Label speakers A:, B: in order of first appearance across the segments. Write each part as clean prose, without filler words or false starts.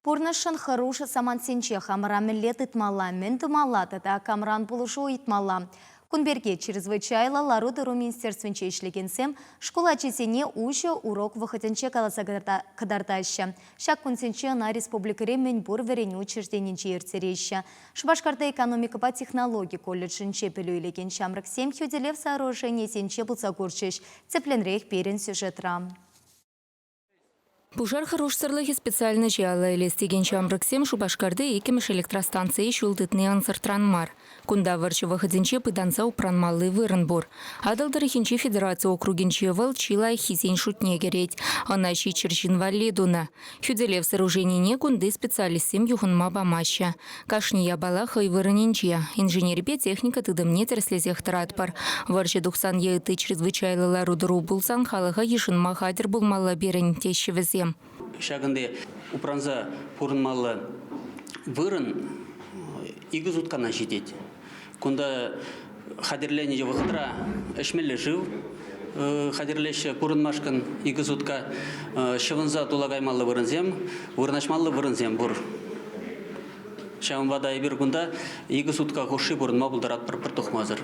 A: Пурнышын хороший саман сенче хамра миллет итмала, мен тымала, тата камран булышу итмала. Кунберге чрезвычайлы ларудыру министерственче ишлегенсем, школа чесене ушы урок выходенче каласа кадартаща. Шак кунсенче на республикаре Менбур верене учреждененче ертереща. Шбашкарда экономика по технологии колледжинче пелюйлеген шамрак 7 хюделев сооружение сенче булсагурчеш. Цепленрех перен сюжетрам.
B: Пужар хорошсырлығы специально жиалы елестеген шамрыксем Шубашкарды екеміш электростанции шулдытны ансыртранмар. Кунда варчы выходенче пыданса упранмалы вырынбур. Адалдырыхинче федерация округенче вал чилай хисен шутне кереть. Она щичерчин валидуна. Хюделев сооруженине кунды специалистем юхунма бамаща. Кашния балаха и вырыненче. Инженербе техника тыдымне терслезех тратпар. Варчы духсан еты чрезвычайлы ларудыру булсан халыға ешынма хадер булмала берін тещевізем.
C: Шагынды упранза пурынмалы вырын игі зуткана жетет. Кунда хадерлене выходра эшмелі жив, хадерлеші пурынмашкан игі зутка шывынза тулагаймалы вырынзем, вырнашмалы вырынзем бұр. Шағын бир кунда игі зутка хуши пурынма бұлдарат бір тұхмазыр.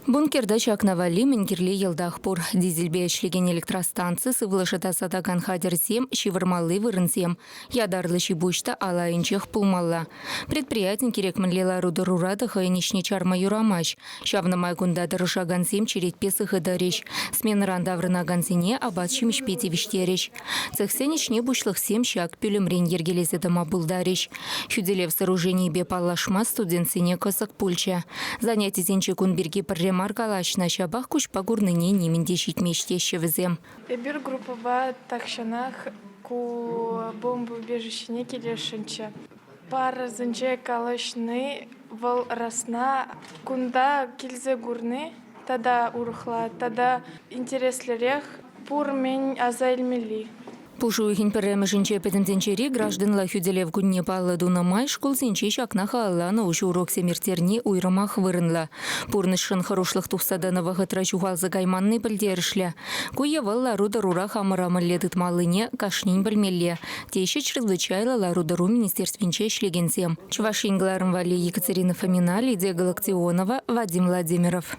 B: Бункерда чакнавали менгерле елдахпур. Дизельбе эшлеген электростанции сывлышыта сатаган хадерсем, шивырмалы вырынсем. Ядарлы шибушта алайынчех пулмалла. Предприятин керекмінле ларудырурады хайнишне чарма юрамаш. Шавнамай кунда дырышагансем черетпесі хыдареш. Сменыранда врынагансене абат шимшпети виштереш. Цехсенишне бушлықсем шак пүлімрен ергелезедіма бұлдареш. Хюделев сооружений бе паллашма студентсене кысық пульча. Занятизенче кунберге маркалашна шабах куш пагурныне немінде шитмештеші візем.
D: Бир группаба такшанах ку бомбоубежищене келешінче. Пар зінче калашны вал расна кунда килзе гурны, тада урхла, тада интереслерех пур мен азайльмели.
B: Пушу ихин перемешінче петентенчери гражданла Хюделев күнне паллы дунамай школ сенче шакнаха алланы ушу урок семертерни уйрымах вырынла. Пурнышын хорошлық тухсаданы вағытра чухалзы гайманны білдерішлі. Куе валла рударура хамырамылле дытмалыне кашнин білмелле. Тейші чрезвычайлы ларудару министерственче шлегенсем. Чувашингларым вали Екатерина Фомина, Лидия Галактионова, Вадим Владимиров.